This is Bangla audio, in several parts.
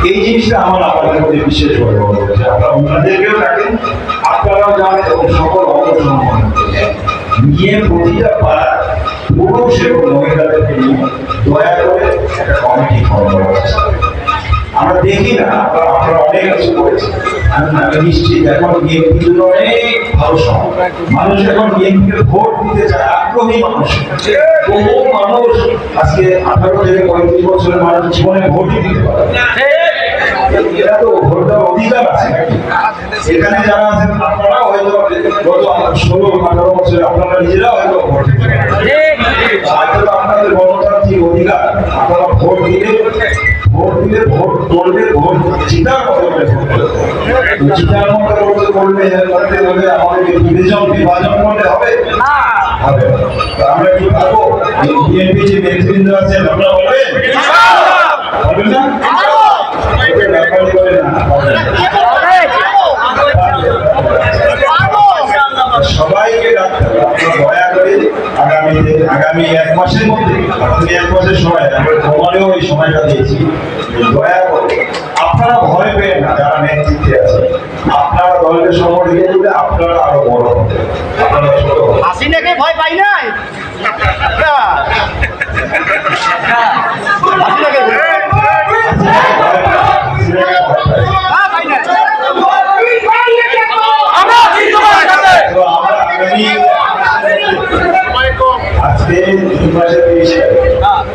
এই জিনিসটা আমার আপনাদের মধ্যে বিশেষভাবে বলা হচ্ছে। আপনারা ওনাদেরকেও থাকেন, আপনারাও জানেন এবং সকল অংশগ্রহণ নিয়ে প্রতিটা পাড়া পুরুষ এবং মহিলাদেরকে নিয়ে দয়া করে একটা কমিটি ফর্ম করা হচ্ছে। আমরা দেখি না আপনারা অনেক কিছু করেছেন, আমি নিশ্চিত এখন বিএনপির জন্য অনেক ভালো সময়। মানুষ এখন বিএনপিকে ভোট দিতে চায়, আগ্রহী মানুষ। বহু মানুষ আজকে 18 থেকে 35 বছরের মানুষ জীবনে ভোটই দিতে পারে। এরা তো ভোট দেওয়ার অধিকার আছে। এখানে যারা আছেন আপনারাও হয়তো গত 16-18 বছরে আপনারা নিজেরাও হয়তো ভোট দিতে পারেন। আপনাদের গণতান্ত্রিক অধিকার, আপনারা ভোট দিলে ভোট করবে, ভোট জিতার মতো করে জিতার মতো করতে করবে আমাদেরকে বিভাজন করলে হবে। আমরা কি পারবো? বিএনপি যে নেতৃবৃন্দ আছেন আপনারা বলবেন না? সবাইকে ডাকতে হবে। দয়া করে আগামী 1 মাসের মধ্যে, 1 মাসের সময় আমরা তোমারও এই সময়টা দিয়েছি, দয়া করে আপনারা ভয় পেয়ে না। যারা নেতৃত্বে আছে আপনারা দলকে সংগঠিত করলে আপনারা আরো বড় হবে। আপনারা ছোট হাসিনাকে ভয় পাই নাই। আজকে 2 মাসের 30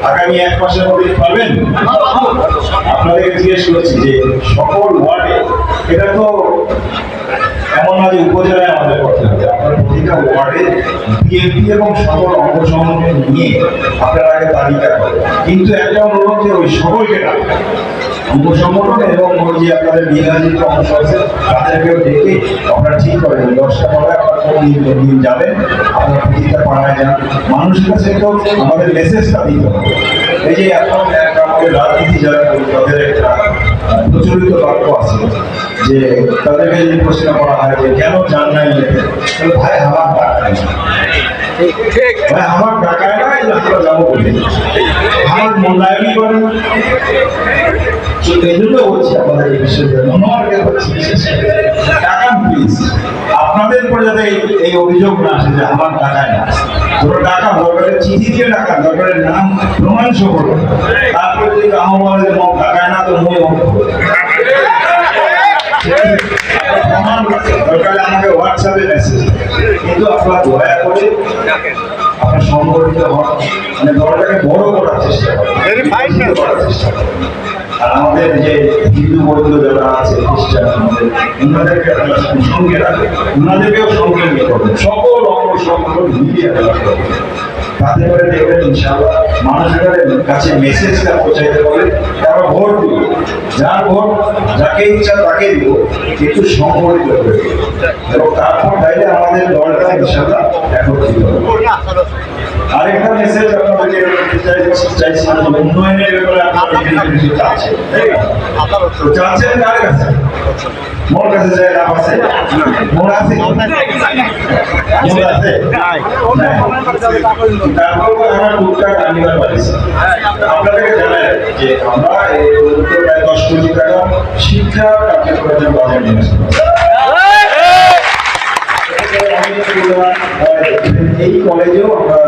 আগামী 1 মাসের মধ্যে পাবেন। আপনাদেরকে জিজ্ঞেস করছি যে সকল ওয়ার্ডে, এটা তো এমন না যে উপজেলায় আমাদের করতে হবে, আপনার প্রতিটা ওয়ার্ডে বিএনপি এবং সকল অঙ্গ সংগঠন নিয়ে আপনারা আগে তালিকা করেন। কিন্তু একটা অনুরোধ যে ওই সকলকে ডাকবেন, অঙ্গ সংগঠন এবং ওই যে আপনাদের নির্বাচিত অংশ আছে তাদেরকেও ডেকে আপনারা ঠিক করেন 10টা পাড়ায় দিন যাবেন, আপনারা প্রতিটা পাড়ায় যান। মানুষের কাছে তো আমাদের মেসেজটা দিতে হবে। এই যে এখন আমাদের রাজনীতি যারা তাদের একটা প্রচলিত বাক্য আছে যে তাদেরকে যদি প্রশ্ন করা হয় যে কেন যান নাই, ভাই আমার ডাকায় না, ভাই আমার ডাকায় না, আমরা যাবো বলে আমার মূল্যায়নই করেন। এই জন্য বলছি আপনাদের এই বিষয়টা মনোহরকে বলছি, বিশেষ করে টাকা প্লিজ আপনাদের উপর যাতে এই অভিযোগ না আসে যে আমার টাকায় না। ধরো টাকা দরকারের চিঠি দিয়ে টাকা দরকারের নাম প্রমাণ সহ, তারপরে যদি আমাদের মন টাকায় না তো মই দরকারে আমাকে হোয়াটসঅ্যাপে মেসেজ। কিন্তু আপনারা দয়া করে আপনার সংগঠিত হন, মানে দলটাকে বড় করার চেষ্টা করার চেষ্টা করেন। আর আমাদের যে হিন্দু বৌদ্ধ যারা আছে খ্রিস্টান, ওনাদেরকে আপনারা সঙ্গে রাখবেন, ওনাদেরকেও সঙ্গে নিয়ে করবেন, সকল অঙ্গ সংগঠন মিলিয়ে করবেন। তাতে করে দেখবেন ইনশাআল্লাহ মানুষের কাছে মেসেজটা পৌঁছাইতে পারে, তারা ভোট দিব, যার ভোট যাকে ইচ্ছা তাকে দিব, কিন্তু সংগঠিত করে এবং তারপর চাইলে আমাদের দলটা ইনশাআল্লাহ একত্রিত হবে। আরেকটা মেসেজ আপনাদেরকে চাইছি, উন্নয়নের ব্যাপারে আপনারা কিছু চাচ্ছেন, চাচ্ছেন কার কাছে? মোর কাছে চাই লাভ আছে? মোর আছে? মোর আছে? তারপর আমরা টুকটাক আনিবার পারিছি। আপনাদেরকে জানাই যে আমরা প্রায় 10 কোটি টাকা শিক্ষা কার্যক্রমের বাজেট নিয়েছি। এই কলেজেও আমরা